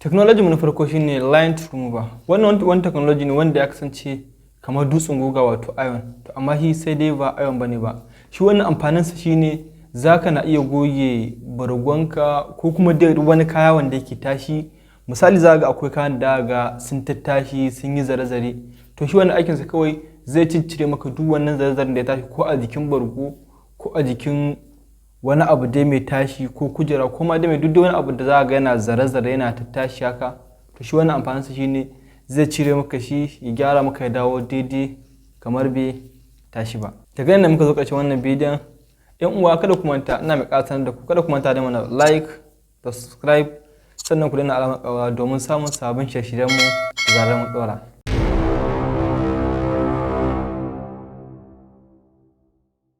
Technology mu na farko shine lint remover. Wannan technology ne wanda ya kasance kamar dutsen goga wato iron, to amma shi sai dai ba iron bane ba. Shi wannan amfanin sa shine zaka na iya goge bargonka ko kuma da wani kaya wanda yake tashi. Misali za ga akwai kayan da ga sun tattashi sun yi zare-zare, to shi wannan aikin sa kawai zai ciccire maka duk wannan zare-zaren da ya tashi ko a jikin bargo ko a jikin wani abu dai mai tashi ko kujera ko ma dai mai duk wani abu da za ga yana zare-zare yana tattashi haka, to shi wannan amfanin sa shine zai cire maka shi ya gyara maka ya dawo daidai kamar bai tashi ba. Daga nan muka zo ƙarshen wannan bidiyon. Yan uwa kada ku manta, ina mai ƙatar da ku kada ku manta da mana like da subscribe sannan ku danna alamar ƙaura domin samun sabon shirye-shiryen mu da zarar mun ɗora.